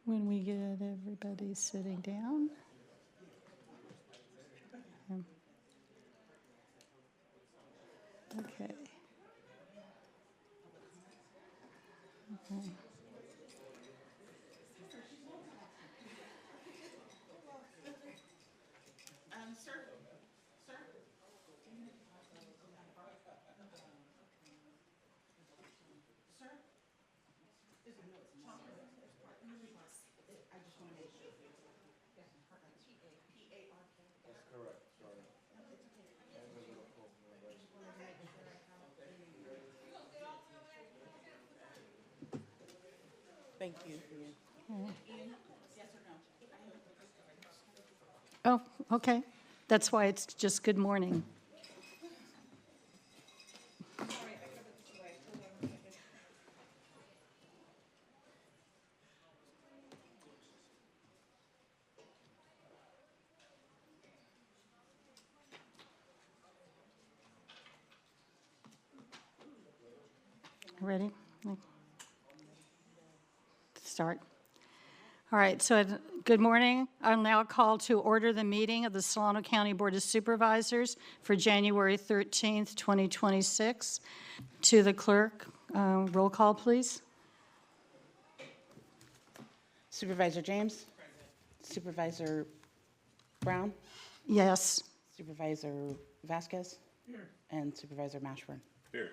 when we get everybody sitting down. Okay. Okay. Thank you. Oh, okay. That's why it's just good morning. Ready? Start. All right, so good morning. I'll now call to order the meeting of the Solano County Board of Supervisors for January 13th, 2026. To the clerk, roll call, please. Supervisor James? Supervisor Brown? Yes. Supervisor Vasquez? Here. And Supervisor Mashburn? Here.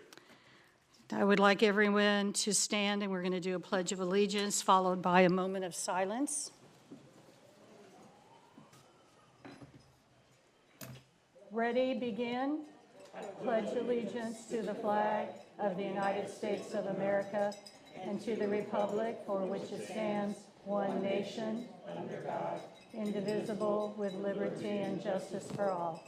I would like everyone to stand, and we're going to do a Pledge of Allegiance, followed by a moment of silence. Ready, begin. Pledge allegiance to the flag of the United States of America and to the republic for which it stands, one nation, under God, indivisible, with liberty and justice for all.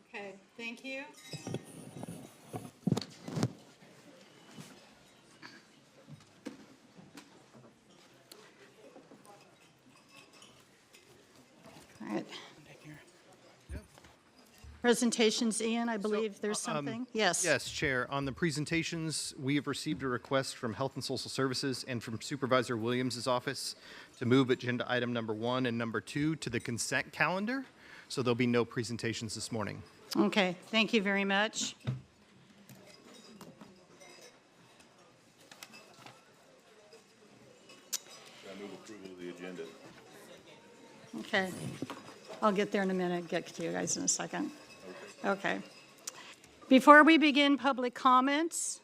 Okay, thank you. All right. Presentations, Ian, I believe there's something. Yes. Yes, Chair. On the presentations, we have received a request from Health and Social Services and from Supervisor Williams' office to move agenda item number 1 and number 2 to the consent calendar. So there'll be no presentations this morning. Okay, thank you very much. I move approval of the agenda. Okay, I'll get there in a minute, get to you guys in a second. Okay. Before we begin public comments,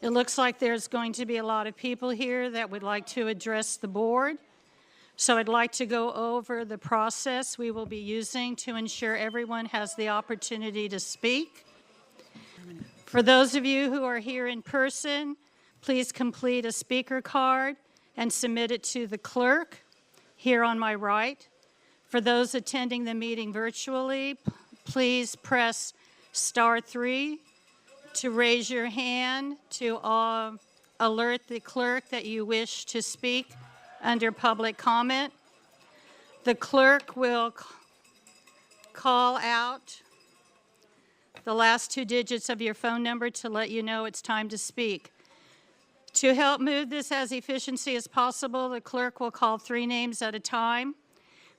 it looks like there's going to be a lot of people here that would like to address the board. So I'd like to go over the process we will be using to ensure everyone has the opportunity to speak. For those of you who are here in person, please complete a speaker card and submit it to the clerk here on my right. For those attending the meeting virtually, please press *3 to raise your hand to alert the clerk that you wish to speak under public comment. The clerk will call out the last 2 digits of your phone number to let you know it's time to speak. To help move this as efficiently as possible, the clerk will call 3 names at a time.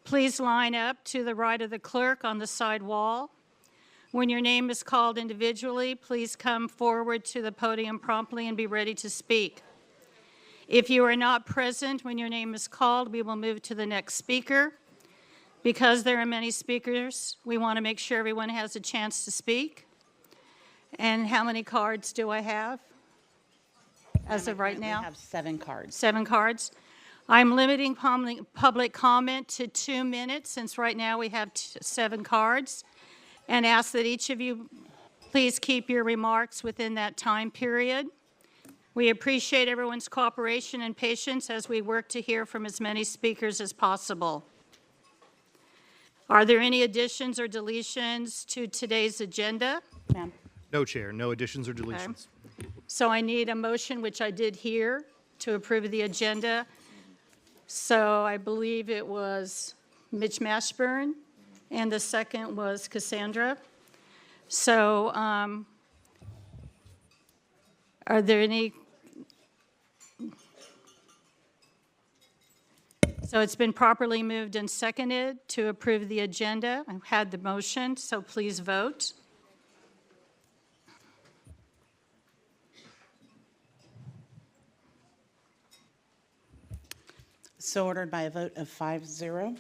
Please line up to the right of the clerk on the side wall. When your name is called individually, please come forward to the podium promptly and be ready to speak. If you are not present when your name is called, we will move to the next speaker. Because there are many speakers, we want to make sure everyone has a chance to speak. And how many cards do I have as of right now? We have 7 cards. 7 cards. I'm limiting public comment to 2 minutes, since right now we have 7 cards, and ask that each of you please keep your remarks within that time period. We appreciate everyone's cooperation and patience as we work to hear from as many speakers as possible. Are there any additions or deletions to today's agenda? Ma'am. No, Chair, no additions or deletions. So I need a motion, which I did here, to approve the agenda. So I believe it was Mitch Mashburn, and the second was Cassandra. So are there any? So it's been properly moved and seconded to approve the agenda. I've had the motion, so please vote. So ordered by a vote of 5-0.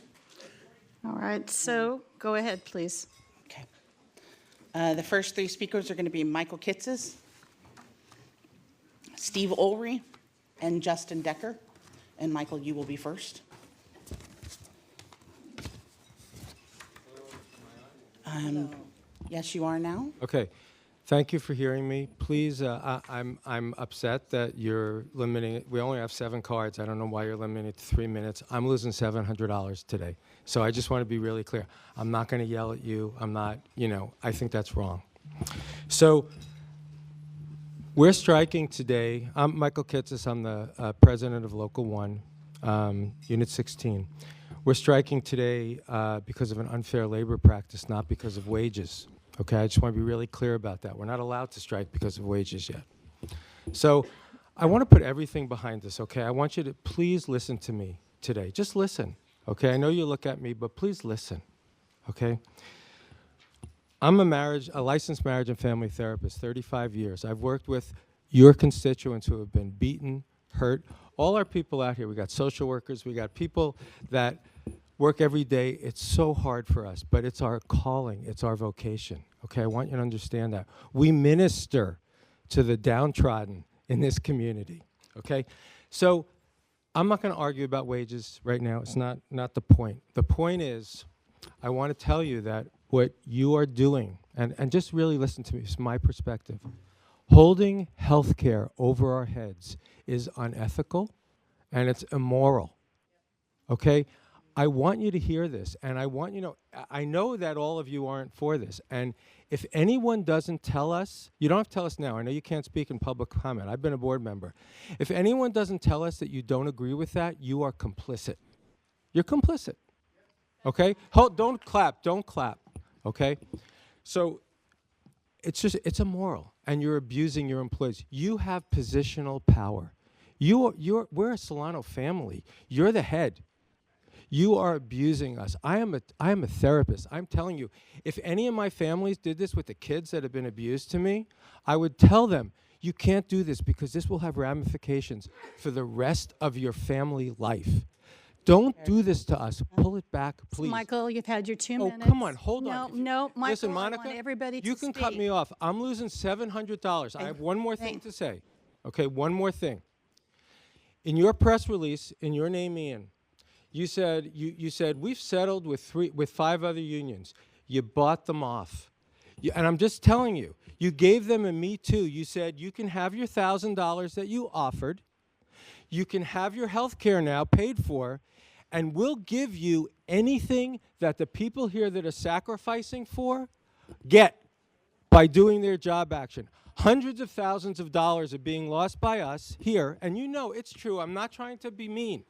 All right, so go ahead, please. Okay. The first three speakers are going to be Michael Kitces, Steve Ulrey, and Justin Decker. And Michael, you will be first. Yes, you are now. Okay. Thank you for hearing me. Please, I'm upset that you're limiting it. We only have 7 cards. I don't know why you're limiting it to 3 minutes. I'm losing $700 today. So I just want to be really clear. I'm not going to yell at you. I'm not, I think that's wrong. So we're striking today. I'm Michael Kitces. I'm the president of Local 1, Unit 16. We're striking today because of an unfair labor practice, not because of wages. Okay, I just want to be really clear about that. We're not allowed to strike because of wages yet. So I want to put everything behind us, okay? I want you to please listen to me today. Just listen, okay? I know you look at me, but please listen, okay? I'm a licensed marriage and family therapist, 35 years. I've worked with your constituents who have been beaten, hurt. All our people out here, we got social workers, we got people that work every day. It's so hard for us, but it's our calling, it's our vocation, okay? I want you to understand that. We minister to the downtrodden in this community, okay? So I'm not gonna argue about wages right now. It's not the point. The point is, I wanna tell you that what you are doing, and just really listen to me, it's my perspective. Holding healthcare over our heads is unethical and it's immoral, okay? I want you to hear this, and I know that all of you aren't for this, and if anyone doesn't tell us, you don't have to tell us now, I know you can't speak in public comment, I've been a board member. If anyone doesn't tell us that you don't agree with that, you are complicit. You're complicit, okay? Don't clap, okay? So it's immoral, and you're abusing your employees. You have positional power. We're a Solano family. You're the head. You are abusing us. I am a therapist. I'm telling you, if any of my families did this with the kids that have been abused to me, I would tell them, you can't do this because this will have ramifications for the rest of your family life. Don't do this to us. Pull it back, please. Michael, you've had your 2 minutes. Oh, come on, hold on. No, Michael, Listen, I Monica, want everybody to you can cut speak. me off. I'm losing $700. I have one more thing to say. Okay, one more thing. In your press release, in your name, Ian, you said we've settled with 5 other unions. You bought them off. And I'm just telling you, you gave them a Me Too. You said you can have your $1,000 that you offered. You can have your health care now paid for, and we'll give you anything that the people here that are sacrificing for get by doing their job action. Hundreds of thousands of dollars are being lost by us here, and you know it's true. I'm not trying to be mean.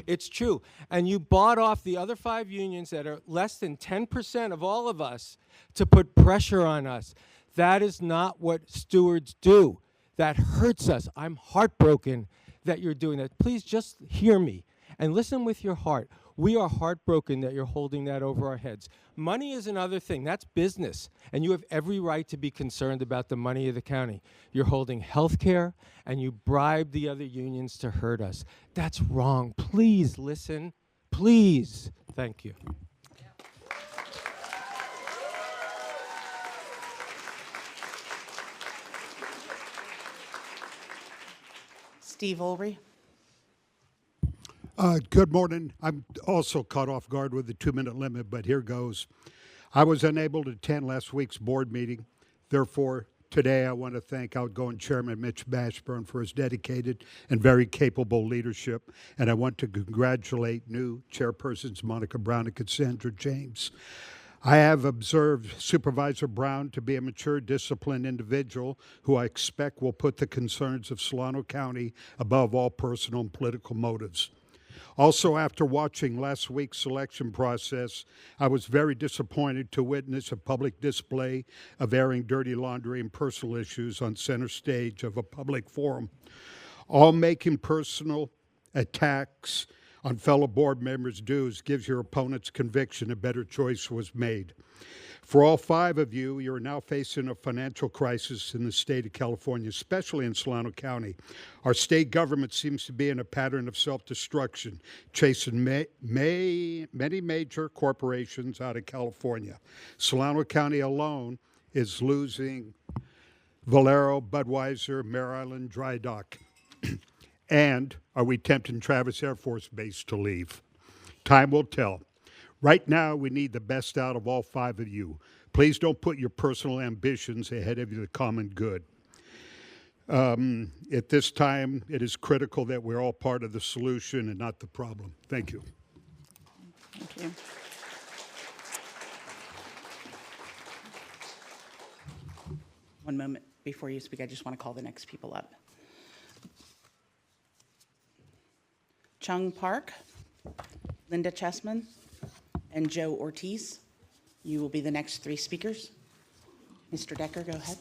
It's true. And you bought off the other 5 unions that are less than 10% of all of us to put pressure on us. That is not what stewards do. That hurts us. I'm heartbroken that you're doing that. Please just hear me and listen with your heart. We are heartbroken that you're holding that over our heads. Money is another thing. That's business. And you have every right to be concerned about the money of the county. You're holding health care, and you bribe the other unions to hurt us. That's wrong. Please listen. Please. Thank you. Steve Ulrey. Good morning. I'm also caught off guard with the 2-minute limit, but here goes. I was unable to attend last week's board meeting. Therefore, today, I want to thank outgoing Chairman Mitch Bashburn for his dedicated and very capable leadership, and I want to congratulate new chairpersons Monica Brown and Cassandra James. I have observed Supervisor Brown to be a mature, disciplined individual who I expect will put the concerns of Solano County above all personal and political motives. Also, after watching last week's selection process, I was very disappointed to witness a public display of airing dirty laundry and personal issues on center stage of a public forum, all making personal attacks on fellow board members' dues gives your opponent's conviction a better choice was made. For all 5 of you, you're now facing a financial crisis in the state of California, especially in Solano County. Our state government seems to be in a pattern of self-destruction, chasing many major corporations out of California. Solano County alone is losing Valero, Budweiser, Mare Island Dry Dock. And are we tempting Travis Air Force Base to leave? Time will tell. Right now, we need the best out of all 5 of you. Please don't put your personal ambitions ahead of the common good. At this time, it is critical that we're all part of the solution and not the problem. Thank you. Thank you. One moment before you speak, I just want to call the next people up. Chung Park, Linda Chessman, and Joe Ortiz. You will be the next 3 speakers. Mr. Decker, go ahead.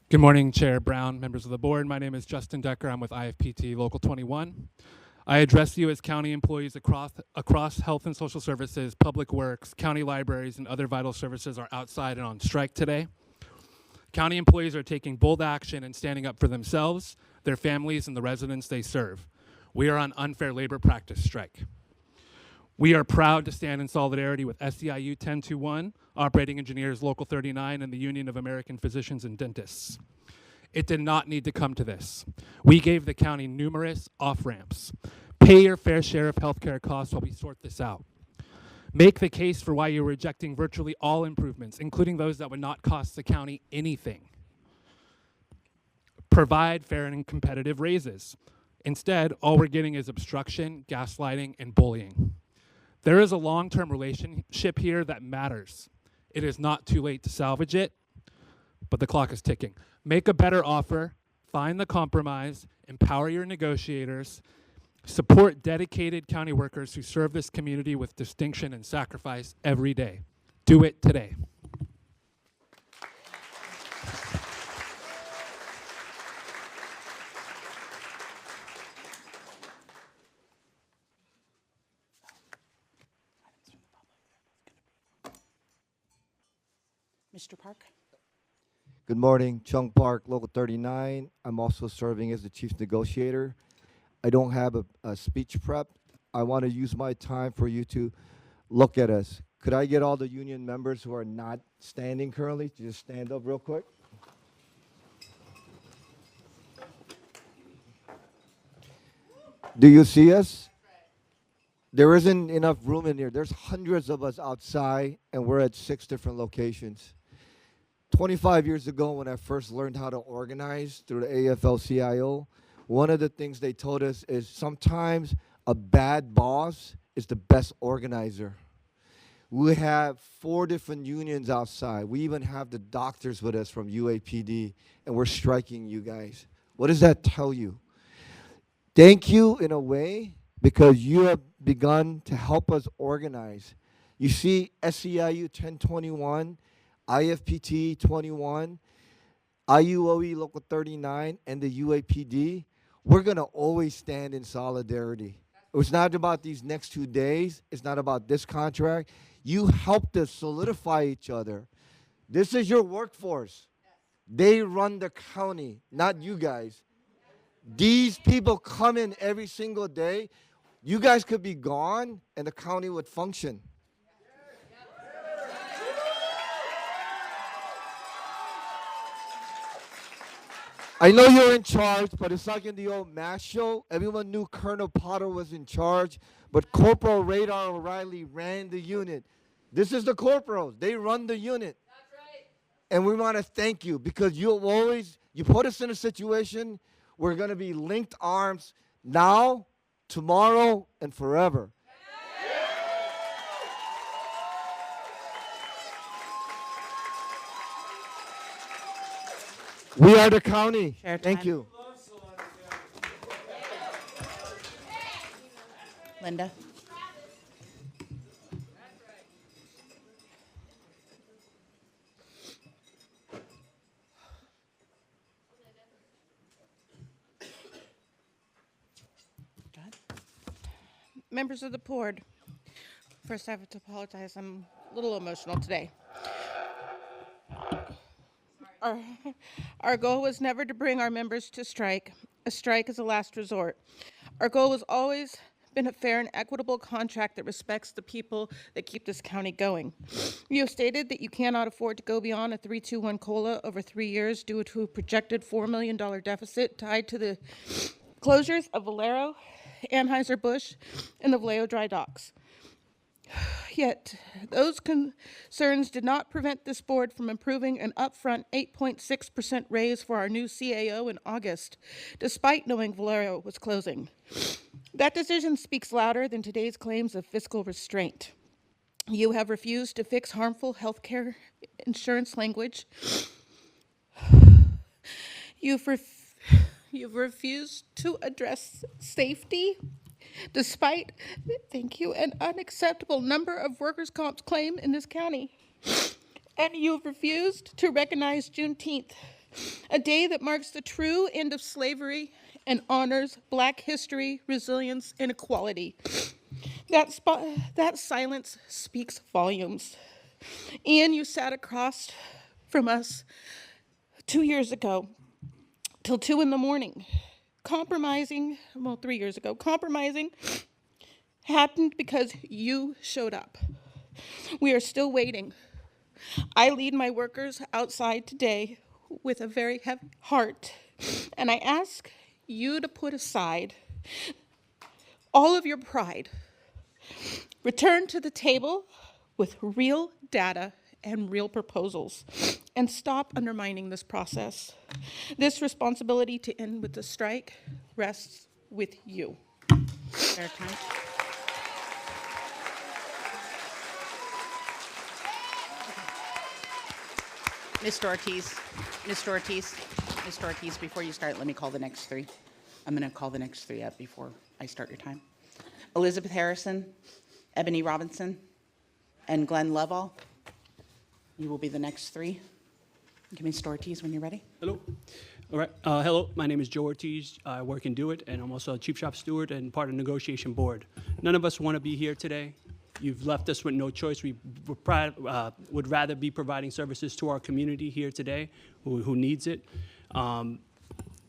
Good morning, Chair Brown, members of the board. My name is Justin Decker. I'm with IFPT Local 21. I address you as county employees across health and social services, public works, county libraries, and other vital services are outside and on strike today. County employees are taking bold action and standing up for themselves, their families, and the residents they serve. We are on unfair labor practice strike. We are proud to stand in solidarity with SEIU 1021, Operating Engineers Local 39, and the Union of American Physicians and Dentists. It did not need to come to this. We gave the county numerous off-ramps. Pay your fair share of healthcare costs while we sort this out. Make the case for why you're rejecting virtually all improvements, including those that would not cost the county anything. Provide fair and competitive raises. Instead, all we're getting is obstruction, gaslighting, and bullying. There is a long-term relationship here that matters. It is not too late to salvage it, but the clock is ticking. Make a better offer, find the compromise, empower your negotiators, support dedicated county workers who serve this community with distinction and sacrifice every day. Do it today. Mr. Park? Good morning, Chung Park, Local 39. I'm also serving as the chief negotiator. I don't have a speech prep. I want to use my time for you to look at us. Could I get all the union members who are not standing currently to just stand up real quick? Do you see us? There isn't enough room in here. There's hundreds of us outside, and we're at 6 different locations. 25 years ago, when I first learned how to organize through the AFL-CIO, one of the things they told us is sometimes a bad boss is the best organizer. We have 4 different unions outside. We even have the doctors with us from UAPD, and we're striking you guys. What does that tell you? Thank you in a way, because you have begun to help us organize. You see SEIU 1021, IFPT 21, IUOE Local 39, and the UAPD, we're going to always stand in solidarity. It's not about these next 2 days. It's not about this contract. You helped us solidify each other. This is your workforce. They run the county, not you guys. These people come in every single day. You guys could be gone, and the county would function. I know you're in charge, but it's like in the old MASH show. Everyone knew Colonel Potter was in charge, but Corporal Radar O'Reilly ran the unit. This is the corporals. They run the unit. That's right. And we want to thank you because you put us in a situation we're going to be linked arms now, tomorrow, and forever. We are the county. Share Thank time. you. Linda? Members of the board, first I have to apologize. I'm a little emotional today. Our goal was never to bring our members to strike. A strike is a last resort. Our goal has always been a fair and equitable contract that respects the people that keep this county going. You have stated that you cannot afford to go beyond a 321 COLA over 3 years due to a projected $4 million deficit tied to the closures of Valero, Anheuser-Busch, and the Vallejo dry docks. Yet, those concerns did not prevent this board from approving an upfront 8.6% raise for our new CAO in August, despite knowing Valero was closing. That decision speaks louder than today's claims of fiscal restraint. You have refused to fix harmful healthcare insurance language. You've refused to address safety, despite, thank you, an unacceptable number of workers' comp claims in this county. And you've refused to recognize Juneteenth, a day that marks the true end of slavery and honors Black history, resilience, and equality. That silence speaks volumes. And you sat across from us 2 years ago till 2 in the morning, compromising 3 years ago. Compromising happened because you showed up. We are still waiting. I lead my workers outside today with a very heavy heart, and I ask you to put aside all of your pride. Return to the table with real data and real proposals, and stop undermining this process. This responsibility to end with the strike rests with you. Share time. Mr. Ortiz, before you start, let me call the next three. I'm going to call the next three up before I start your time. Elizabeth Harrison, Ebony Robinson, and Glenn Lovell. You will be the next three. Give me Mr. Ortiz when you're ready. Hello. All right. Hello. My name is Joe Ortiz. I work in Do It, and I'm also a chief shop steward and part of the negotiation board. None of us want to be here today. You've left us with no choice. We would rather be providing services to our community here today who needs it.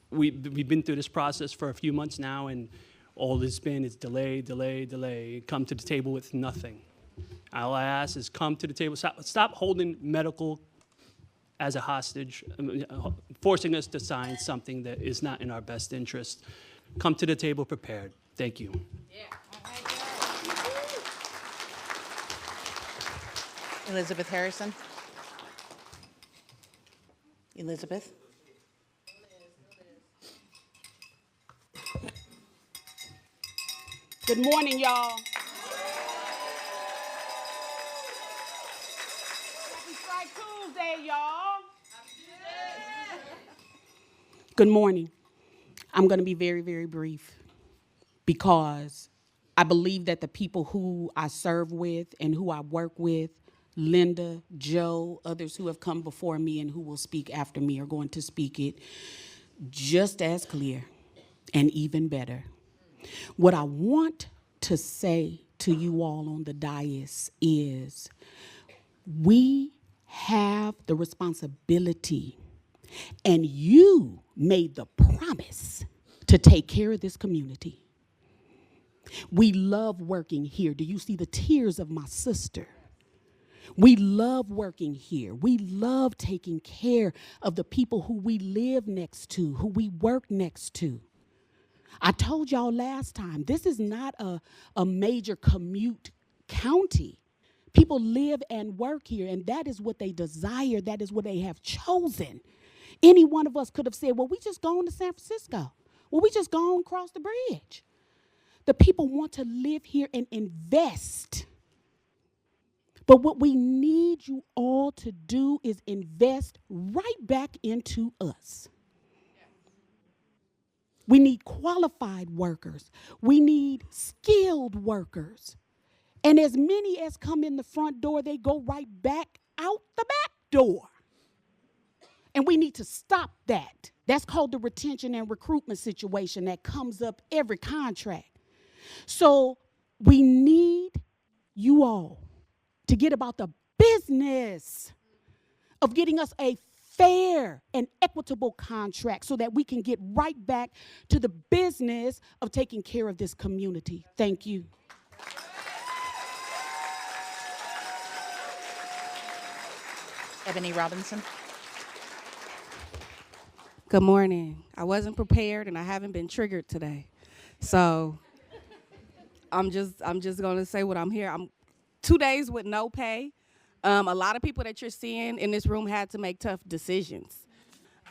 We've been through this process for a few months now, and all it's been is delay, delay, delay. Come to the table with nothing. All I ask is come to the table. Stop holding medical as a hostage, forcing us to sign something that is not in our best interest. Come to the table prepared. Thank you. Yeah. Elizabeth Harrison. Elizabeth. Good morning, y'all. Happy Strike Tuesday, y'all. Good morning. I'm going to be very, very brief because I believe that the people who I serve with and who I work with, Linda, Joe, others who have come before me and who will speak after me are going to speak it just as clear and even better. What I want to say to you all on the dais is we have the responsibility, and you made the promise to take care of this community. We love working here. Do you see the tears of my sister? We love working here. We love taking care of the people who we live next to, who we work next to. I told y'all last time, this is not a major commute county. People live and work here, and that is what they desire. That is what they have chosen. Any one of us could have said, well, we just going to San Francisco. Well, we just going across the bridge. The people want to live here and invest. But what we need you all to do is invest right back into us. We need qualified workers. We need skilled workers. And as many as come in the front door, they go right back out the back door. And we need to stop that. That's called the retention and recruitment situation that comes up every contract. So we need you all to get about the business of getting us a fair and equitable contract so that we can get right back to the business of taking care of this community. Thank you. Ebony Robinson. Good morning. I wasn't prepared and I haven't been triggered today. So I'm just gonna say what I'm here. I'm 2 days with no pay. A lot of people that you're seeing in this room had to make tough decisions.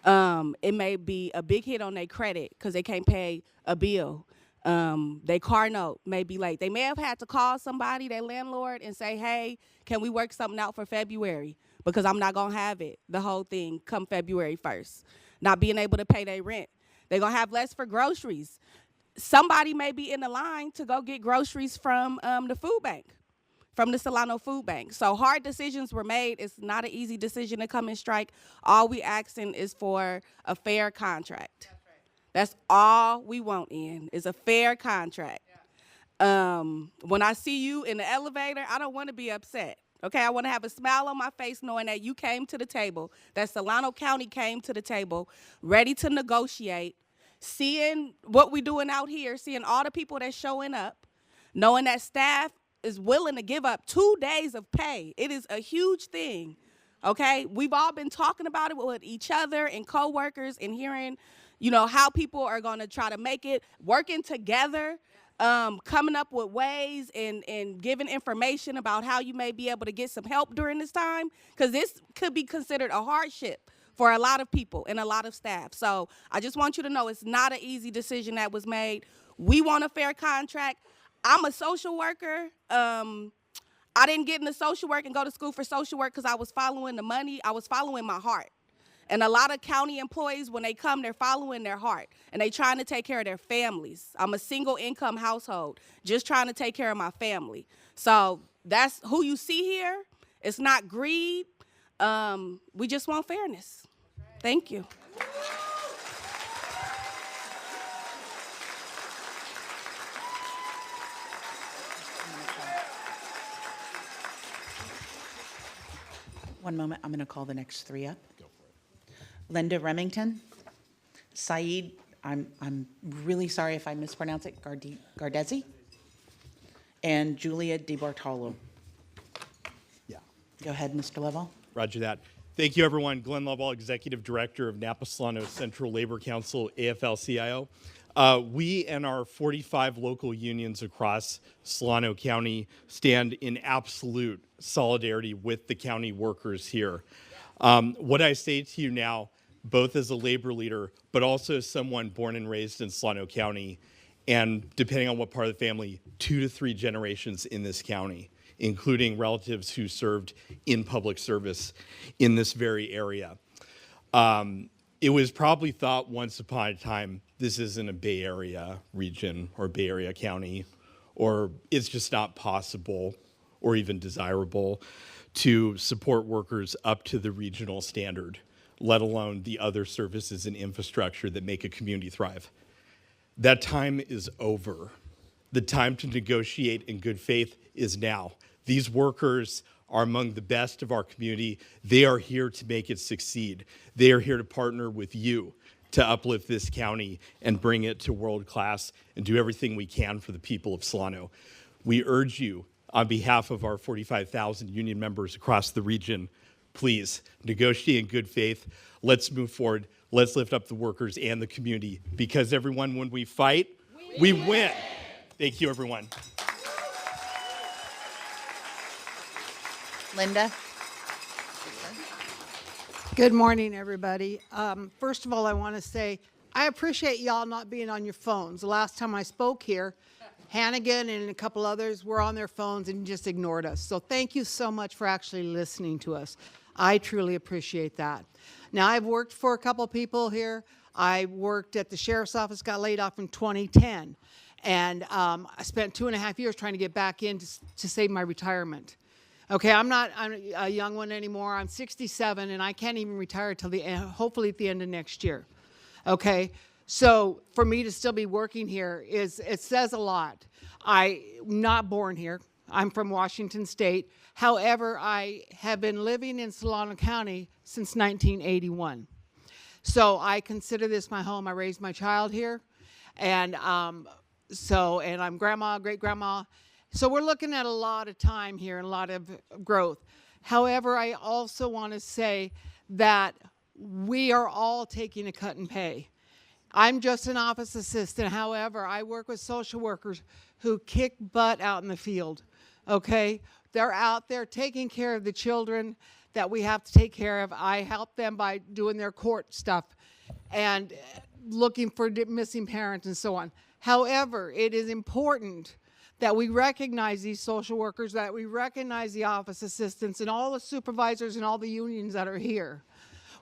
It may be a big hit on their credit because they can't pay a bill. Their car note may be late. They may have had to call somebody, their landlord, and say, hey, can we work something out for February? Because I'm not gonna have it, the whole thing, come February 1st. Not being able to pay their rent. They're gonna have less for groceries. Somebody may be in the line to go get groceries from the food bank, from the Solano Food Bank. So hard decisions were made. It's not an easy decision to come and strike. All we asking is for a fair contract. That's all we want is a fair contract. When I see you in the elevator, I don't want to be upset. Okay, I want to have a smile on my face knowing that you came to the table, that Solano County came to the table, ready to negotiate, seeing what we're doing out here, seeing all the people that's showing up, knowing that staff is willing to give up 2 days of pay. It is a huge thing, okay? We've all been talking about it with each other and coworkers and hearing, how people are going to try to make it, working together. Coming up with ways and giving information about how you may be able to get some help during this time, because this could be considered a hardship for a lot of people and a lot of staff. So I just want you to know it's not an easy decision that was made. We want a fair contract. I'm a social worker. I didn't get into social work and go to school for social work because I was following the money. I was following my heart. And a lot of county employees, when they come, they're following their heart, and they're trying to take care of their families. I'm a single income household, just trying to take care of my family. So that's who you see here. It's not greed. We just want fairness. Thank you. One moment, I'm going to call the next three up. Linda Remington, Saeed, I'm really sorry if I mispronounce it, Gardezi, and Julia DiBartolo. Yeah. Go ahead, Mr. Lovell. Roger that. Thank you, everyone. Glenn Lovell, Executive Director of Napa Solano Central Labor Council, AFL-CIO. We and our 45 local unions across Solano County stand in absolute solidarity with the county workers here. What I say to you now, both as a labor leader, but also as someone born and raised in Solano County, and depending on what part of the family, 2 to 3 generations in this county, including relatives who served in public service in this very area. It was probably thought once upon a time, this isn't a Bay Area region or Bay Area county, or it's just not possible or even desirable to support workers up to the regional standard, let alone the other services and infrastructure that make a community thrive. That time is over. The time to negotiate in good faith is now. These workers are among the best of our community. They are here to make it succeed. They are here to partner with you to uplift this county and bring it to world class and do everything we can for the people of Solano. We urge you, on behalf of our 45,000 union members across the region, please negotiate in good faith. Let's move forward. Let's lift up the workers and the community, because everyone, when we fight, we win. Thank you, everyone. Linda? Good morning, everybody. First of all, I want to say I appreciate y'all not being on your phones. The last time I spoke here, Hannigan and a couple others were on their phones and just ignored us. So thank you so much for actually listening to us. I truly appreciate that. Now, I've worked for a couple people here. I worked at the sheriff's office, got laid off in 2010. And I spent 2.5 years trying to get back in to save my retirement. Okay, I'm a young one anymore. I'm 67, and I can't even retire till the end, hopefully at the end of next year. Okay, so for me to still be working here it says a lot. I'm not born here. I'm from Washington State. However, I have been living in Solano County since 1981. So I consider this my home. I raised my child here, and I'm grandma, great-grandma. So we're looking at a lot of time here and a lot of growth. However, I also want to say that we are all taking a cut in pay. I'm just an office assistant. However, I work with social workers who kick butt out in the field, okay? They're out there taking care of the children that we have to take care of. I help them by doing their court stuff and looking for missing parents and so on. However, it is important that we recognize these social workers, that we recognize the office assistants and all the supervisors and all the unions that are here.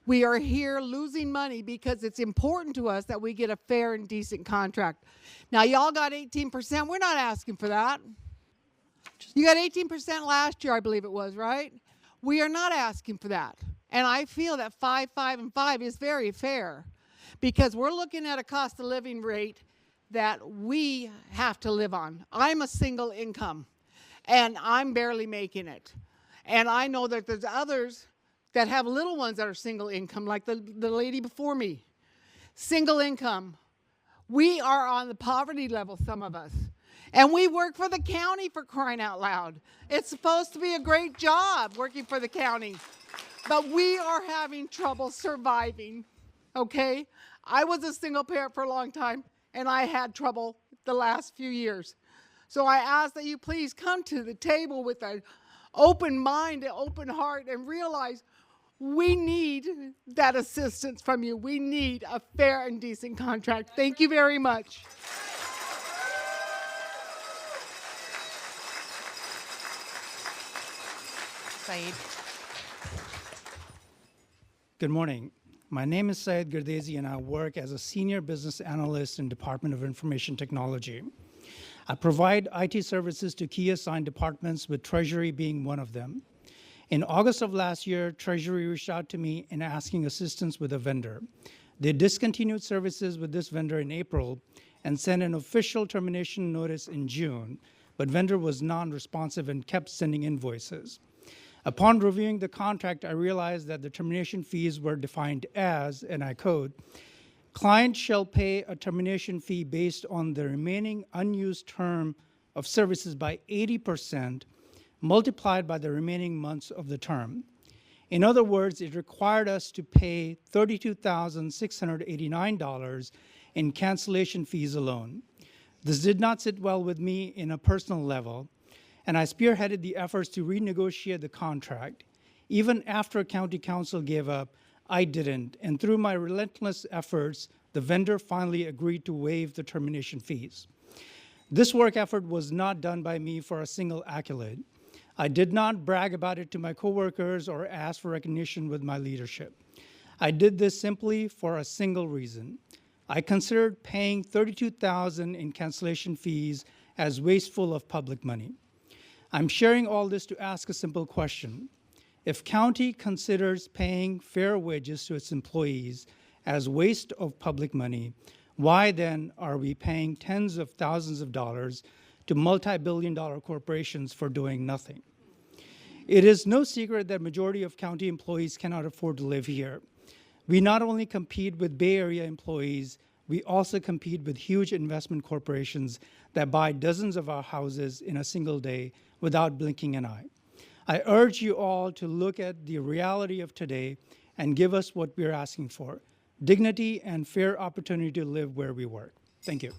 We are here losing money because it's important to us that we get a fair and decent contract. Now, y'all got 18%. We're not asking for that. You got 18% last year, I believe it was, right? We are not asking for that. And I feel that 5, 5, and 5 is very fair because we're looking at a cost of living rate that we have to live on. I'm a single income, and I'm barely making it. And I know that there's others that have little ones that are single income, like the lady before me. Single income. We are on the poverty level, some of us. And we work for the county, for crying out loud. It's supposed to be a great job working for the county. But we are having trouble surviving, okay? I was a single parent for a long time, and I had trouble the last few years. So I ask that you please come to the table with an open mind, an open heart, and realize we need that assistance from you. We need a fair and decent contract. Thank you very much. Saeed. Good morning. My name is Syed Gardezi, and I work as a senior business analyst in Department of Information Technology. I provide IT services to key assigned departments, with Treasury being one of them. In August of last year, Treasury reached out to me in asking assistance with a vendor. They discontinued services with this vendor in April and sent an official termination notice in June, but vendor was non-responsive and kept sending invoices. Upon reviewing the contract, I realized that the termination fees were defined as, and I quote, "Client shall pay a termination fee based on the remaining unused term of services by 80% multiplied by the remaining months of the term." In other words, it required us to pay $32,689 in cancellation fees alone. This did not sit well with me in a personal level, and I spearheaded the efforts to renegotiate the contract. Even after county council gave up, I didn't, and through my relentless efforts, the vendor finally agreed to waive the termination fees. This work effort was not done by me for a single accolade. I did not brag about it to my coworkers or ask for recognition with my leadership. I did this simply for a single reason. I considered paying $32,000 in cancellation fees as wasteful of public money. I'm sharing all this to ask a simple question. If county considers paying fair wages to its employees as waste of public money, why then are we paying tens of thousands of dollars to multi-billion-dollar corporations for doing nothing? It is no secret that majority of county employees cannot afford to live here. We not only compete with Bay Area employees, we also compete with huge investment corporations that buy dozens of our houses in a single day without blinking an eye. I urge you all to look at the reality of today and give us what we're asking for: dignity and fair opportunity to live where we work. Thank you.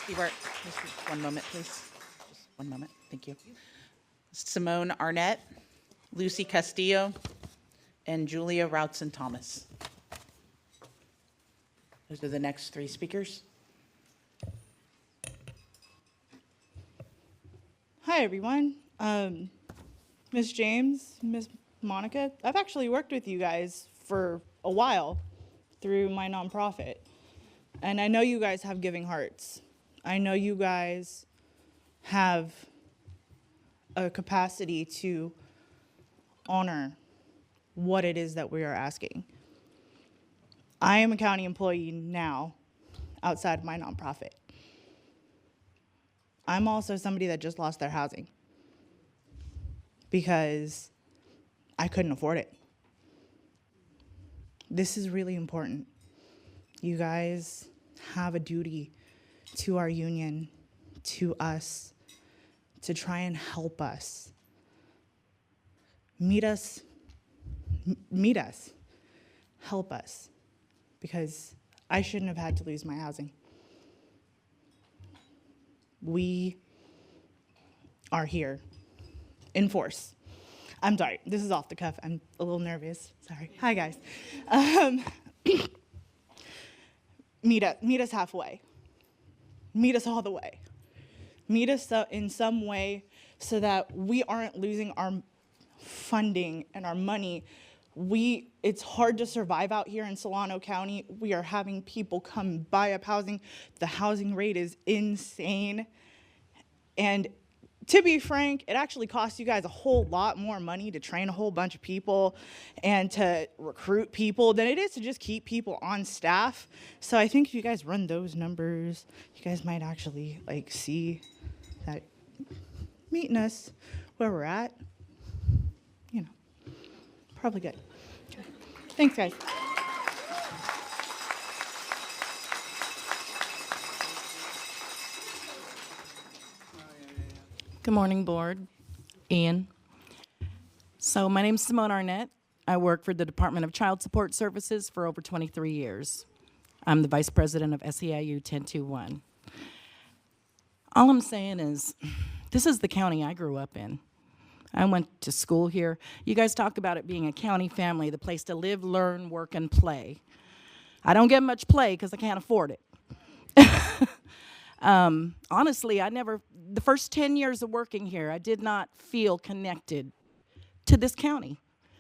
Trustee Bart, just 1 moment, please. Just 1 moment. Thank you. Simone Arnett, Lucy Castillo, and Julia Routson Thomas. Those are the next 3 speakers. Hi, everyone. Ms. James, Ms. Monica, I've actually worked with you guys for a while through my nonprofit. And I know you guys have giving hearts. I know you guys have a capacity to honor what it is that we are asking. I am a county employee now outside of my nonprofit. I'm also somebody that just lost their housing because I couldn't afford it. This is really important. You guys have a duty to our union, to us, to try and help us. Meet us, help us, because I shouldn't have had to lose my housing. We are here in force. I'm sorry, this is off the cuff. I'm a little nervous. Sorry. Hi, guys. Meet us halfway. Meet us all the way. Meet us in some way so that we aren't losing our funding and our money. It's hard to survive out here in Solano County. We are having people come buy up housing. The housing rate is insane. And to be frank, it actually costs you guys a whole lot more money to train a whole bunch of people and to recruit people than it is to just keep people on staff. So I think if you guys run those numbers, you guys might actually see that meeting us where we're at, probably good. Okay. Thanks, guys. Good morning, board. Ian. So my name's Simone Arnett. I work for the Department of Child Support Services for over 23 years. I'm the vice president of SEIU 1021. All I'm saying is, this is the county I grew up in. I went to school here. You guys talk about it being a county family, the place to live, learn, work, and play. I don't get much play because I can't afford it. Honestly, the first 10 years of working here, I did not feel connected to this county.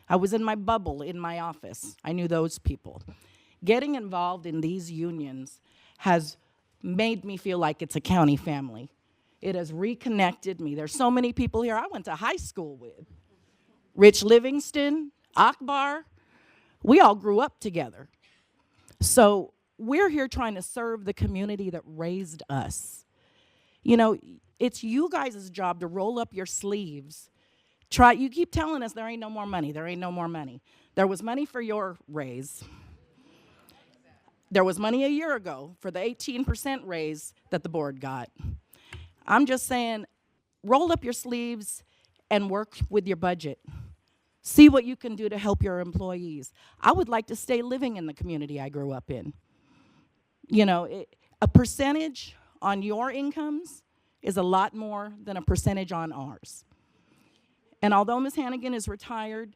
I was in my bubble in my office. I knew those people. Getting involved in these unions has made me feel like it's a county family. It has reconnected me. There's so many people here I went to high school with. Rich Livingston, Akbar, we all grew up together. So we're here trying to serve the community that raised us. It's you guys' job to roll up your sleeves. You keep telling us there ain't no more money, there ain't no more money. There was money for your raise. There was money a year ago for the 18% raise that the board got. I'm just saying, roll up your sleeves and work with your budget. See what you can do to help your employees. I would like to stay living in the community I grew up in. A percentage on your incomes is a lot more than a percentage on ours. And although Ms. Hannigan is retired,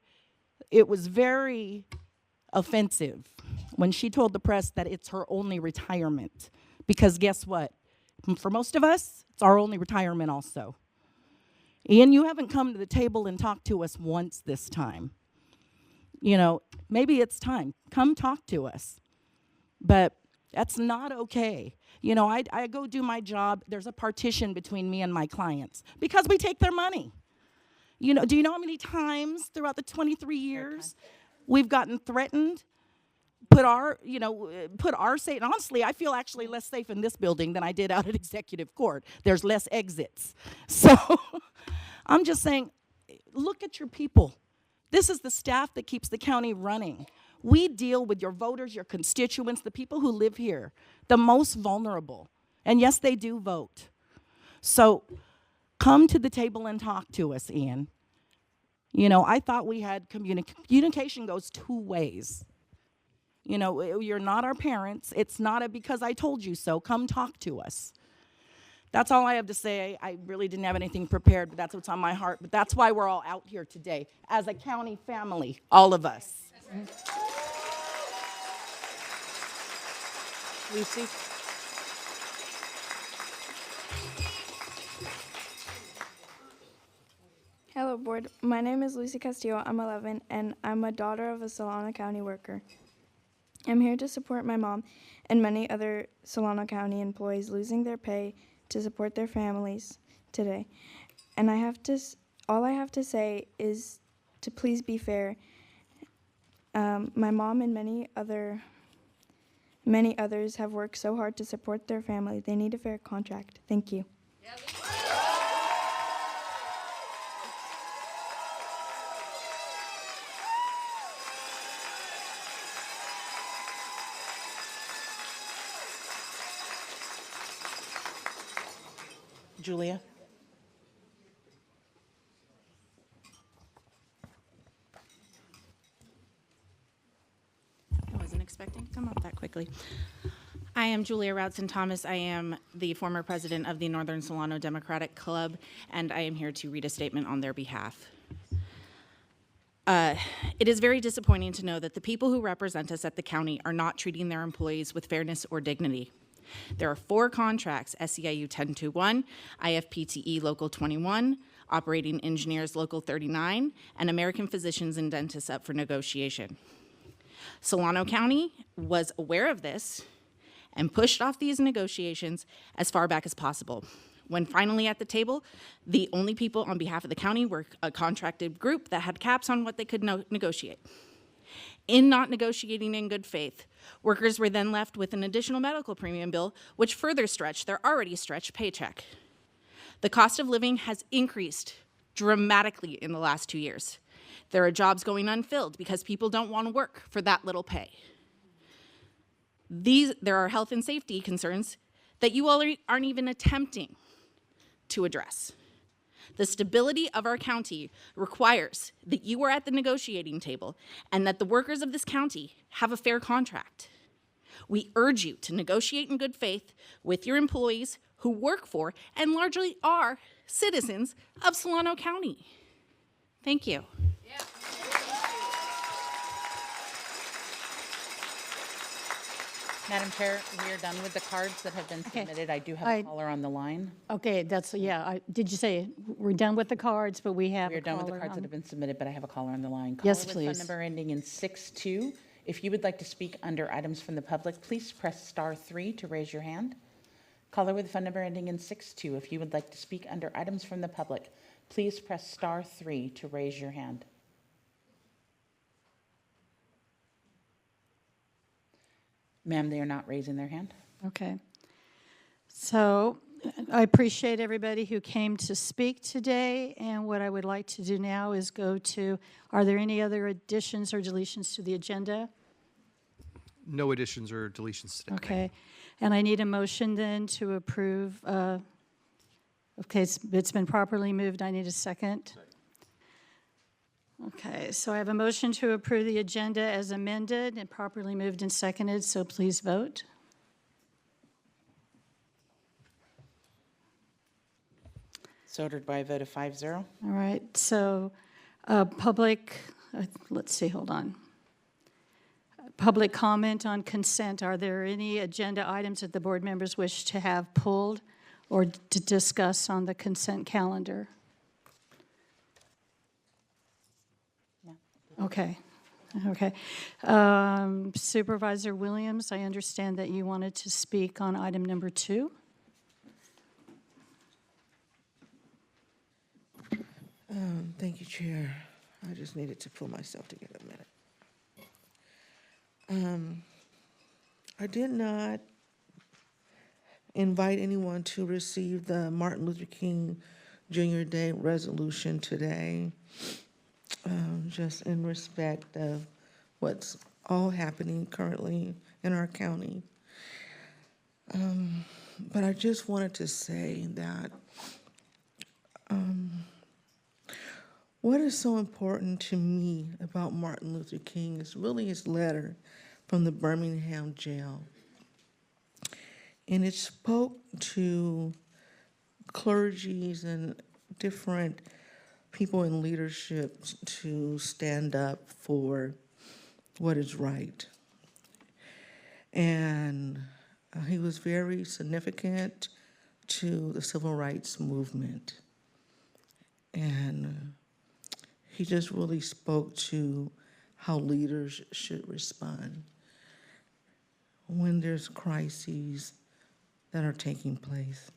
it was very offensive when she told the press that it's her only retirement. Because guess what? For most of us, it's our only retirement also. Ian, you haven't come to the table and talked to us once this time. Maybe it's time. Come talk to us. But that's not okay. I go do my job. There's a partition between me and my clients because we take their money. Do you know how many times throughout the 23 years we've gotten threatened? Put our safe, and honestly, I feel actually less safe in this building than I did out at Executive Court. There's less exits. So I'm just saying, look at your people. This is the staff that keeps the county running. We deal with your voters, your constituents, the people who live here, the most vulnerable. And yes, they do vote. So come to the table and talk to us, Ian. I thought we had communication goes 2 ways. You're not our parents. It's not a because I told you so. Come talk to us. That's all I have to say. I really didn't have anything prepared, but that's what's on my heart. But that's why we're all out here today as a county family, all of us. Lucy? Hello, board. My name is Lucy Castillo. I'm 11, and I'm a daughter of a Solano County worker. I'm here to support my mom and many other Solano County employees losing their pay to support their families today. And all I have to say is to please be fair. My mom and many others have worked so hard to support their family. They need a fair contract. Thank you. Julia? I wasn't expecting to come up that quickly. I am Julia Roudson Thomas. I am the former president of the Northern Solano Democratic Club, and I am here to read a statement on their behalf. It is very disappointing to know that the people who represent us at the county are not treating their employees with fairness or dignity. There are 4 contracts, SEIU 1021, IFPTE Local 21, Operating Engineers Local 39, and American Physicians and Dentists up for negotiation. Solano County was aware of this and pushed off these negotiations as far back as possible. When finally at the table, the only people on behalf of the county were a contracted group that had caps on what they could negotiate. In not negotiating in good faith, workers were then left with an additional medical premium bill, which further stretched their already stretched paycheck. The cost of living has increased dramatically in the last 2 years. There are jobs going unfilled because people don't want to work for that little pay. There are health and safety concerns that you all aren't even attempting to address. The stability of our county requires that you are at the negotiating table and that the workers of this county have a fair contract. We urge you to negotiate in good faith with your employees who work for and largely are citizens of Solano County. Thank you. Madam Chair, we are done with the cards that have been submitted. I do have a caller on the line. Okay, did you say we're done with the cards, but we have We are done with the cards on- that have been submitted, but I have a caller on the line. Yes, Caller with please. phone number ending in 62. If you would like to speak under items from the public, please press *3 to raise your hand. Caller with phone number ending in 62. If you would like to speak under items from the public, please press *3 to raise your hand. Ma'am, they are not raising their hand. Okay. So I appreciate everybody who came to speak today, and what I would like to do now is go to, are there any other additions or deletions to the agenda? No additions or deletions today. Okay. And I need a motion then to approve. Okay, it's been properly moved. I need a second. Okay, so I have a motion to approve the agenda as amended and properly moved and seconded, so please vote. So ordered by a vote of 5-0. All right, so public, let's see, hold on. Public comment on consent. Are there any agenda items that the board members wish to have pulled or to discuss on the consent calendar? Okay. Supervisor Williams, I understand that you wanted to speak on item number 2. Thank you, Chair. I just needed to pull myself together a minute. I did not invite anyone to receive the Martin Luther King Jr. Day resolution today, just in respect of what's all happening currently in our county. But I just wanted to say that what is so important to me about Martin Luther King is really his letter from the Birmingham jail. And it spoke to clergies and different people in leadership to stand up for what is right. And he was very significant to the civil rights movement. And he just really spoke to how leaders should respond when there's crises that are taking place.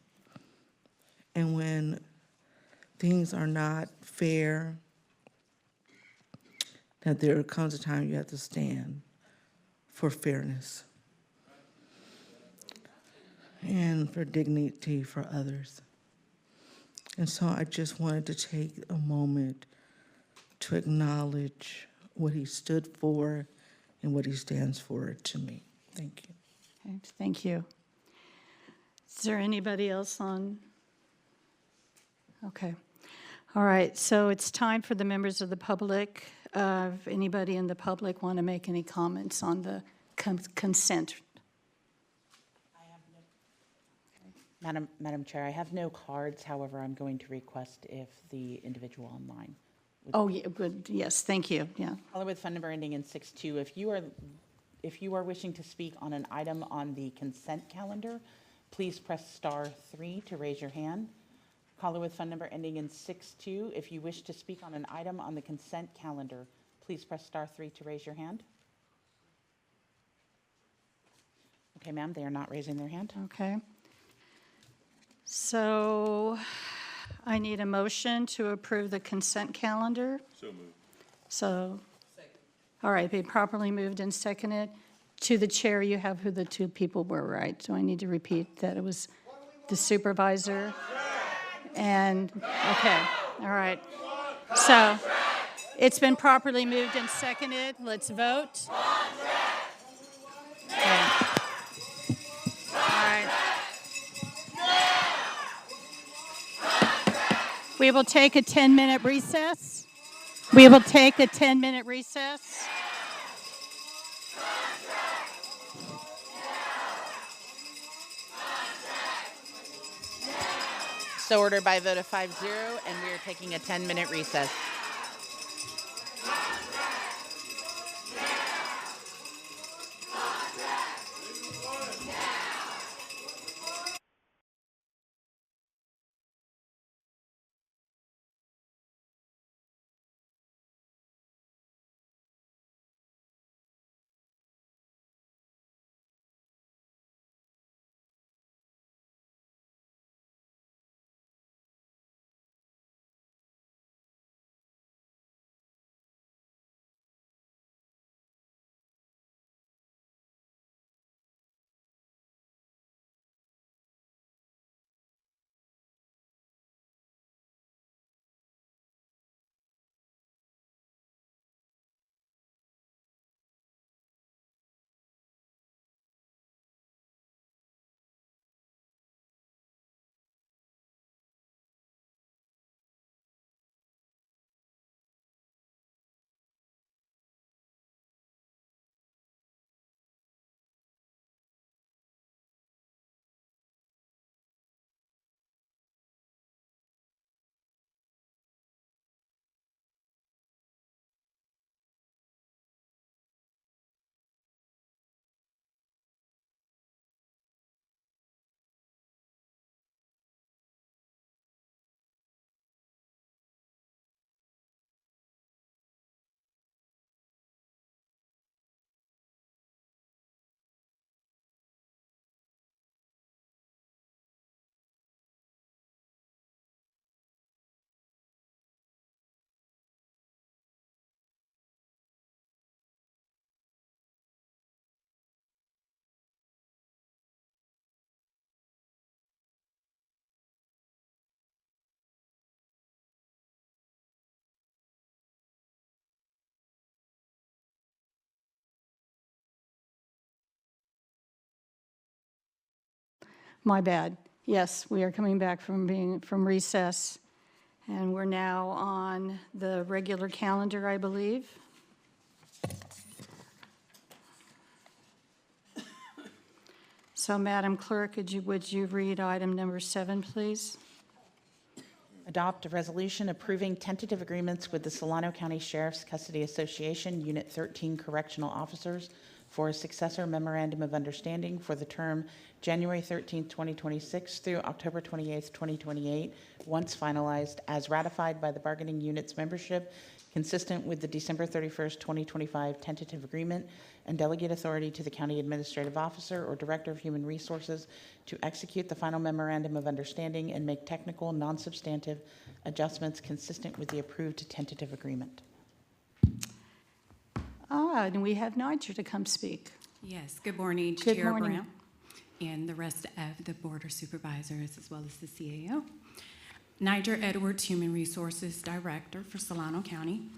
And when things are not fair, that there comes a time you have to stand for fairness and for dignity for others. And so I just wanted to take a moment to acknowledge what he stood for and what he stands for to me. Thank you. Okay, thank you. Is there anybody else on? Okay. All right, so it's time for the members of the public. If anybody in the public want to make any comments on the consent? Madam Chair, I have no cards. However, I'm going to request if the individual online. Oh, yeah, good. Yes, thank you. Yeah. Caller with phone number ending in 62. If you are wishing to speak on an item on the consent calendar, please press *3 to raise your hand. Caller with phone number ending in 62. If you wish to speak on an item on the consent calendar, please press *3 to raise your hand. Okay, ma'am, they are not raising their hand. Okay. So I need a motion to approve the consent calendar. So moved. So, all right, be properly moved and seconded. To the chair, you have who the two people were, right? So I need to repeat that it was the supervisor and, okay, all right. So it's been properly moved and seconded. Let's vote. Okay. All right. We will take a 10-minute recess. We will take a 10-minute recess. So ordered by a vote of 5-0, and we are taking a 10-minute recess. My bad. Yes, we are coming back from recess, and we're now on the regular calendar, I believe. So, Madam Clerk, would you read item number 7, please? Adopt a resolution approving tentative agreements with the Solano County Sheriff's Custody Association, Unit 13 Correctional Officers for a successor memorandum of understanding for the term January 13, 2026 through October 28, 2028, once finalized as ratified by the bargaining unit's membership, consistent with the December 31st, 2025 tentative agreement, and delegate authority to the county administrative officer or director of human resources to execute the final memorandum of understanding and make technical, non-substantive adjustments consistent with the approved tentative agreement. And we have Nigel to come speak. Yes, good morning, Good Chair morning. Brown and the rest of the Board of Supervisors, as well as the CAO. Niger Edwards, Human Resources Director for Solano County.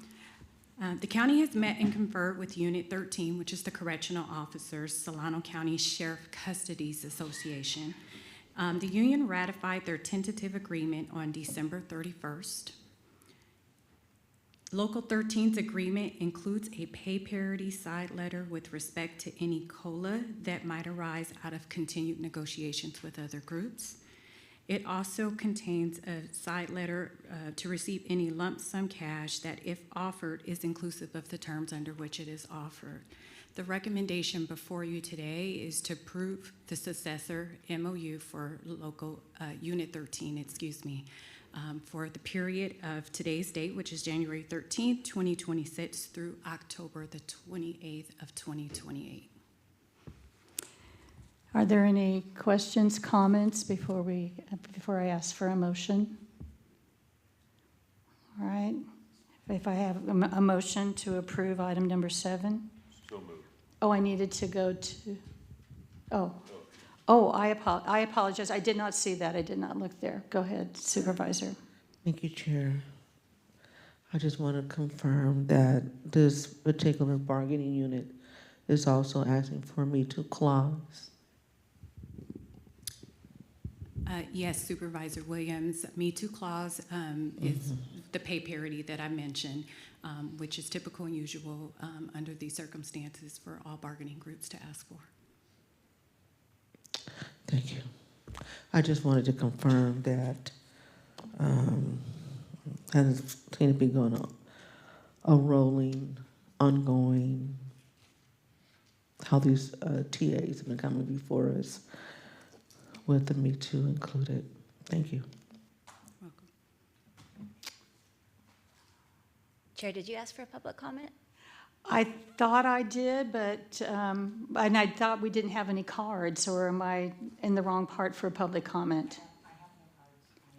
The county has met and conferred with Unit 13, which is the Correctional Officers, Solano County Sheriff Custodies Association. The union ratified their tentative agreement on December 31st. Local 13's agreement includes a pay parity side letter with respect to any COLA that might arise out of continued negotiations with other groups. It also contains a side letter to receive any lump sum cash that, if offered, is inclusive of the terms under which it is offered. The recommendation before you today is to approve the successor MOU for local Unit 13, for the period of today's date, which is January 13th, 2026 through October the 28th of 2028. Are there any questions, comments before I ask for a motion? All right. If I have a motion to approve item number 7. So moved. Oh, I needed to go to, I apologize. I did not see that. I did not look there. Go ahead, Supervisor. Thank you, Chair. I just want to confirm that this particular bargaining unit is also asking for me to clause. Yes, Supervisor Williams, Me Too clause is the pay parity that I mentioned, which is typical and usual under these circumstances for all bargaining groups to ask for. Thank you. I just wanted to confirm that it's going to be going on a rolling, ongoing, how these TAs have been coming before us with the Me Too included. Thank you. Welcome. Chair, did you ask for a public comment? I thought I did, but, and I thought we didn't have any cards, or am I in the wrong part for public comment?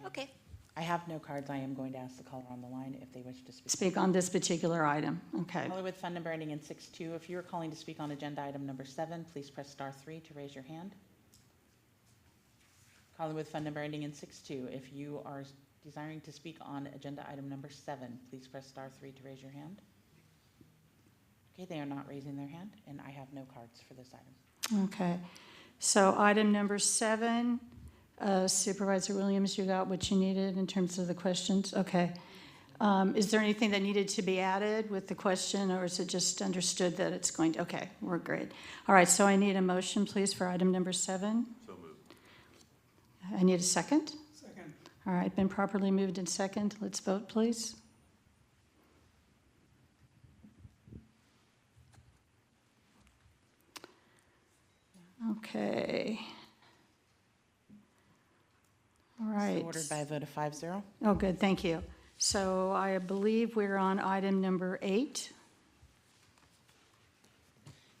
Okay. I have no cards. I am going to ask the caller on the line if they wish to speak. Speak on this particular item, okay. Caller with phone number ending in 62. If you are calling to speak on agenda item number 7, please press *3 to raise your hand. Caller with phone number ending in 62. If you are desiring to speak on agenda item number 7, please press *3 to raise your hand. Okay, they are not raising their hand, and I have no cards for this item. Okay, so item number 7, Supervisor Williams, you got what you needed in terms of the questions? Okay. Is there anything that needed to be added with the question, or is it just understood that it's going to, okay, we're great. All right, so I need a motion, please, for item number 7. So moved. I need a second. Second. All right, been properly moved in second. Let's vote, please. Okay. All right. So ordered by a vote of 5-0. Oh, good, thank you. So I believe we're on item number 8.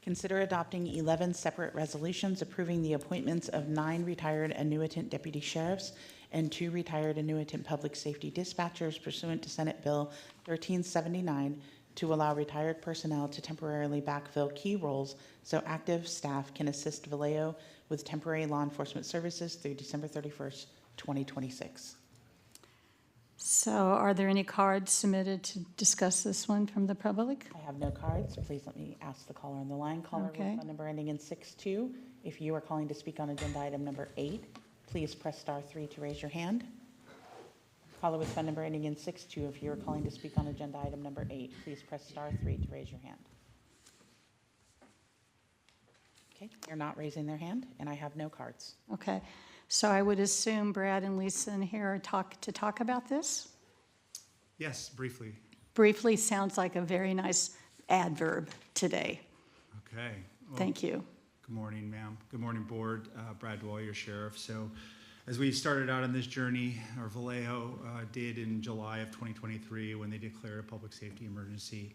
Consider adopting 11 separate resolutions approving the appointments of 9 retired annuitant deputy sheriffs and 2 retired annuitant public safety dispatchers pursuant to Senate Bill 1379 to allow retired personnel to temporarily backfill key roles so active staff can assist Vallejo with temporary law enforcement services through December 31st, 2026. So are there any cards submitted to discuss this one from the public? I have no cards. Please let me ask the caller on the line. Caller Okay. with phone number ending in 62. If you are calling to speak on agenda item number 8, please press *3 to raise your hand. Caller with phone number ending in 62. If you are calling to speak on agenda item number 8, please press *3 to raise your hand. Okay, they're not raising their hand, and I have no cards. Okay, So I would assume Brad and Lisa in here are to talk about this? Yes, briefly. Briefly sounds like a very nice adverb today. Okay. Well, Thank you. Good morning, ma'am. Good morning, board. Brad Dwell, your sheriff. So as we started out on this journey, or Vallejo did in July of 2023 when they declared a public safety emergency.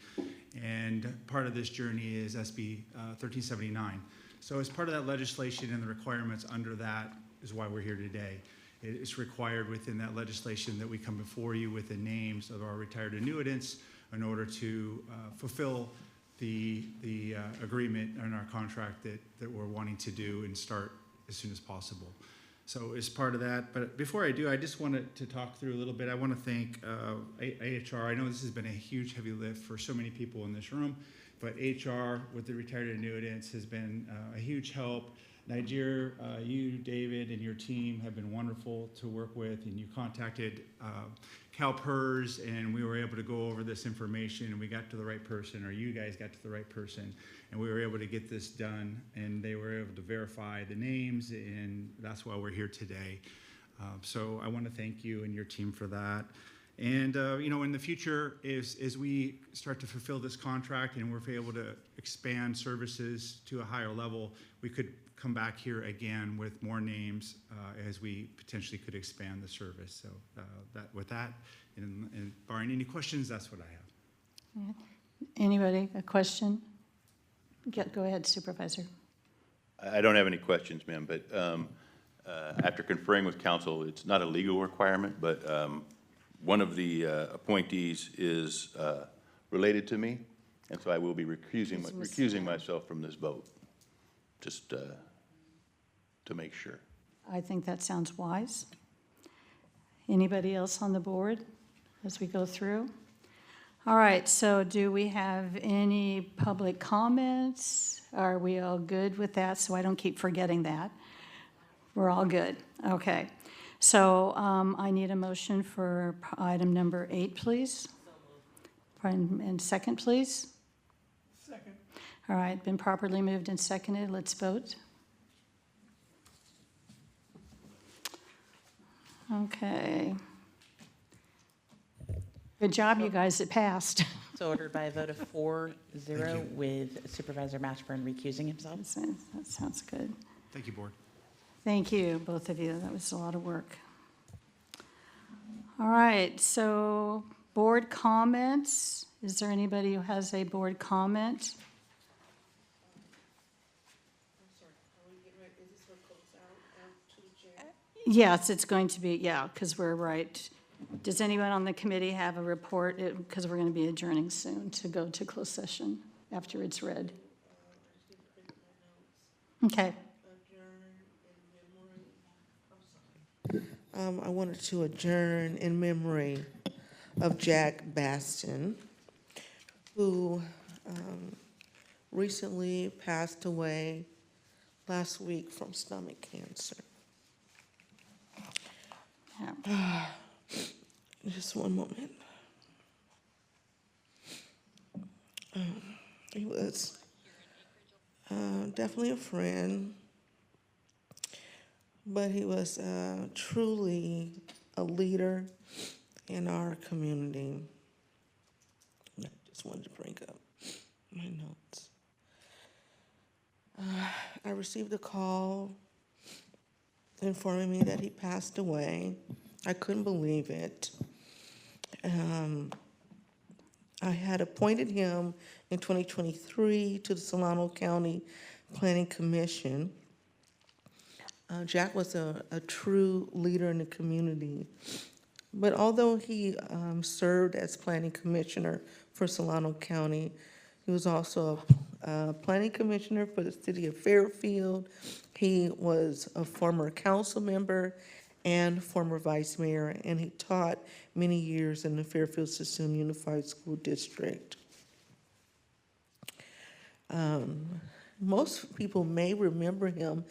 And part of this journey is SB 1379. So as part of that legislation and the requirements under that is why we're here today. It's required within that legislation that we come before you with the names of our retired annuitants in order to fulfill the agreement and our contract that we're wanting to do and start as soon as possible. So as part of that, but before I do, I just wanted to talk through a little bit. I want to thank AHR. I know this has been a huge heavy lift for so many people in this room, but HR with the retired annuitants has been a huge help. Niger, you, David, and your team have been wonderful to work with, and you contacted CalPERS, and we were able to go over this information, and we got to the right person, or you guys got to the right person, and we were able to get this done, and they were able to verify the names, and that's why we're here today. So I want to thank you and your team for that. And you know, in the future, as we start to fulfill this contract and we're able to expand services to a higher level, we could come back here again with more names as we potentially could expand the service. So with that, and barring any questions, that's what I have. Anybody, a question? Go ahead, Supervisor. I don't have any questions, ma'am, but after conferring with counsel, it's not a legal requirement, but one of the appointees is related to me, and so I will be recusing myself from this vote, just to make sure. I think that sounds wise. Anybody else on the board as we go through? All right, so do we have any public comments? Are we all good with that? So I don't keep forgetting that. We're all good. Okay. So I need a motion for item number 8, please. And second, please. Second. All right, been properly moved and seconded. Let's vote. Okay. Good job, you guys. It passed. So ordered by a vote of 4-0 with Supervisor Mashburn recusing himself. That sounds good. Thank you, board. Thank you, both of you. That was a lot of work. All right, so board comments. Is there anybody who has a board comment? Yes, it's going to be, yeah, because we're right. Does anyone on the committee have a report? Because we're going to be adjourning soon to go to closed session after it's read. Okay. I wanted to adjourn in memory of Jack Baston, who recently passed away last week from stomach cancer. Yeah. Just one moment. He was definitely a friend, but he was truly a leader in our community. I just wanted to bring up my notes. I received a call informing me that he passed away. I couldn't believe it. I had appointed him in 2023 to the Solano County Planning Commission. Jack was a true leader in the community. But although he served as planning commissioner for Solano County, he was also a planning commissioner for the city of Fairfield. He was a former council member and former vice mayor, and he taught many years in the Fairfield System Unified School District. Most people may remember him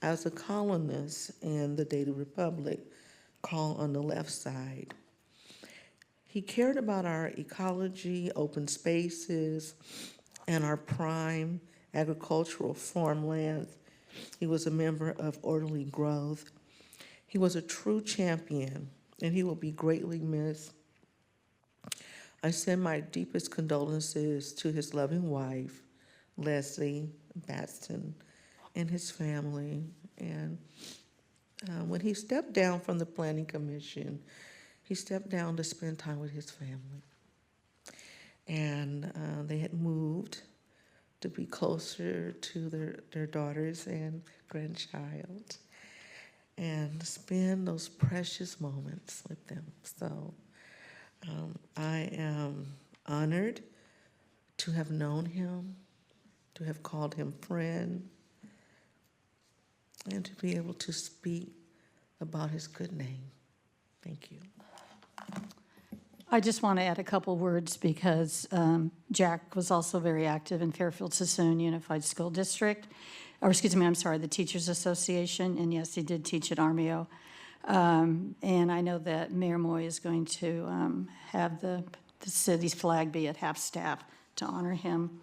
as a columnist in the Daily Republic, called On the Left Side. He cared about our ecology, open spaces, and our prime agricultural farmlands. He was a member of Orderly Growth. He was a true champion, and he will be greatly missed. I send my deepest condolences to his loving wife, Leslie Batson, and his family. And when he stepped down from the Planning Commission, he stepped down to spend time with his family. And they had moved to be closer to their daughters and grandchild and spend those precious moments with them. So I am honored to have known him, to have called him friend, and to be able to speak about his good name. Thank you. I just want to add a couple words because Jack was also very active in Fairfield-Sassoon Unified School District, or excuse me, I'm sorry, the Teachers Association, and yes, he did teach at Armio. And I know that Mayor Moy is going to have the city's flag be at half-staff to honor him.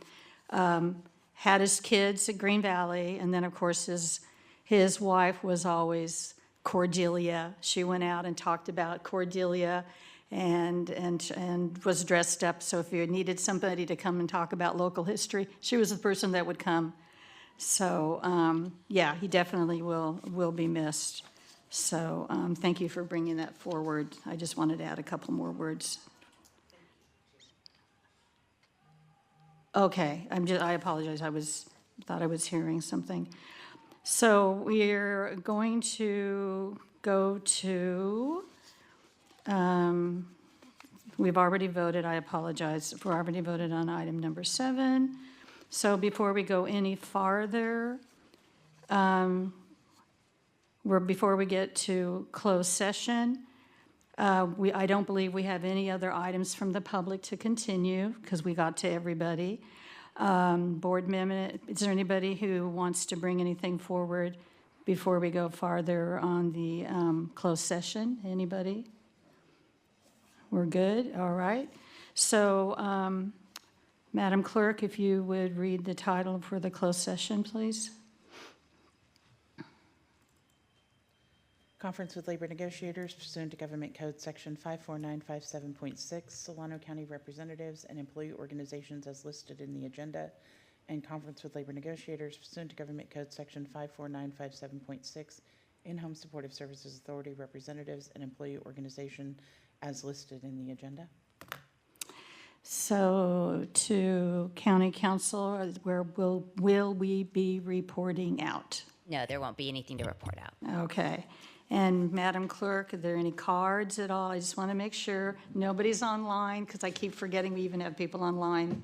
Had his kids at Green Valley, and then, of course, his wife was always Cordelia. She went out and talked about Cordelia and was dressed up. So if you needed somebody to come and talk about local history, she was the person that would come. So, yeah, he definitely will be missed. So thank you for bringing that forward. I just wanted to add a couple more words. Okay, I apologize. Thought I was hearing something. So we're going to go to, we've already voted, I apologize. We've already voted on item number 7. So before we go any farther, before we get to closed session, I don't believe we have any other items from the public to continue because we got to everybody. Board member, is there anybody who wants to bring anything forward before we go farther on the closed session? Anybody? We're good? All right. So, Madam Clerk, if you would read the title for the closed session, please. Conference with labor negotiators pursuant to Government Code Section 54957.6, Solano County representatives and employee organizations as listed in the agenda, and conference with labor negotiators pursuant to Government Code Section 54957.6, in-home supportive services authority representatives and employee organization as listed in the agenda. So to County Council, where will we be reporting out? No, there won't be anything to report out. Okay. And Madam Clerk, are there any cards at all? I just want to make sure nobody's online because I keep forgetting we even have people online.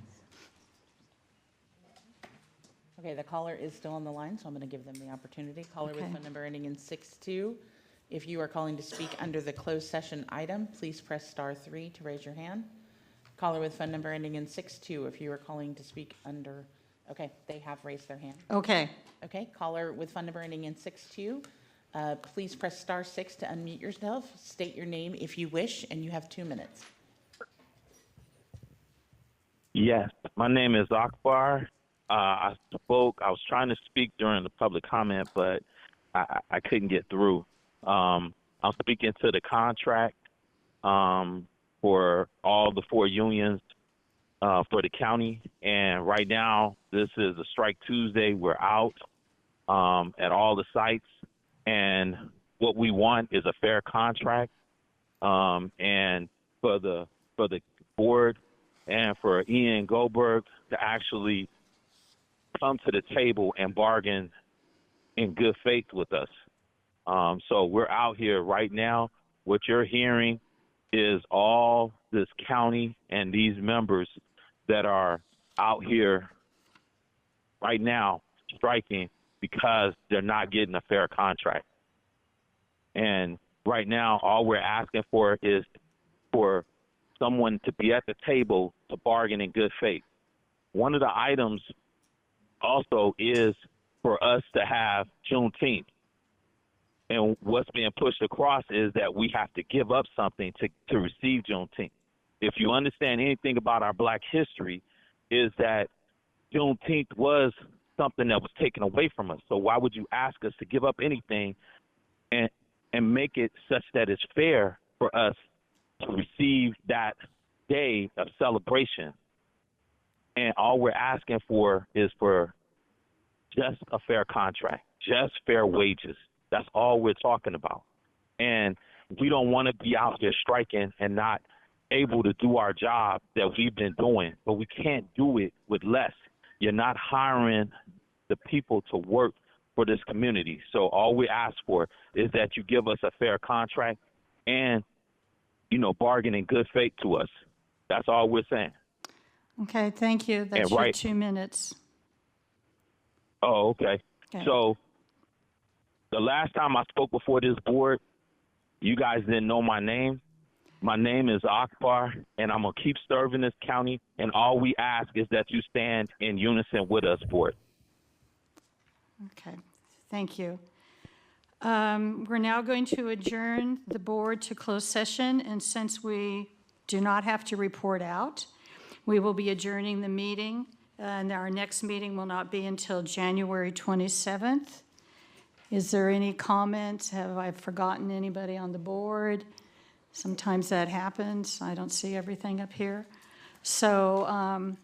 Okay, the caller is still on the line, so I'm going to give them the opportunity. Caller with Okay. phone number ending in 62. If you are calling to speak under the closed session item, please press *3 to raise your hand. Caller with phone number ending in 62. If you are calling to speak under, okay, they have raised their hand. Okay. Okay, caller with phone number ending in 62. Please press *6 to unmute yourself. State your name if you wish, and you have 2 minutes. Yes, my name is Akbar. I was trying to speak during the public comment, but I couldn't get through. I'm speaking to the contract for all the 4 unions for the county. And right now, this is a Strike Tuesday. We're out at all the sites. And what we want is a fair contract. And for the board and for Ian Goldberg to actually come to the table and bargain in good faith with us. So we're out here right now. What you're hearing is all this county and these members that are out here right now striking because they're not getting a fair contract. And right now, all we're asking for is for someone to be at the table to bargain in good faith. One of the items also is for us to have Juneteenth. And what's being pushed across is that we have to give up something to receive Juneteenth. If you understand anything about our Black history, is that Juneteenth was something that was taken away from us. So why would you ask us to give up anything and and make it such that it's fair for us to receive that day of celebration. And all we're asking for is for just a fair contract, just fair wages. That's all we're talking about. And we don't want to be out there striking and not able to do our job that we've been doing, but we can't do it with less. You're not hiring the people to work for this community. So all we ask for is that you give us a fair contract and, bargain in good faith to us. That's all we're saying. Okay, thank you. That's your 2 minutes. Oh, okay. Okay. So the last time I spoke before this board, you guys didn't know my name. My name is Akbar, and I'm going to keep serving this county, and all we ask is that you stand in unison with us for it. Okay, thank you. We're now going to adjourn the board to closed session, and since we do not have to report out, we will be adjourning the meeting, and our next meeting will not be until January 27th. Is there any comments? Have I forgotten anybody on the board? Sometimes that happens. I don't see everything up here. So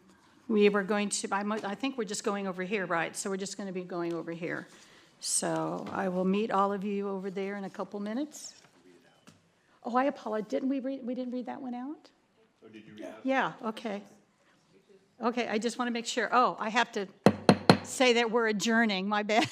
we were going to, I think we're just going over here, right? So we're just going to be going over here. So I will meet all of you over there in a couple minutes. Oh, I apologize. We didn't read that one out? Oh, did you read it? Yeah, okay. Okay, I just want to make sure. Oh, I have to say that we're adjourning. My bad.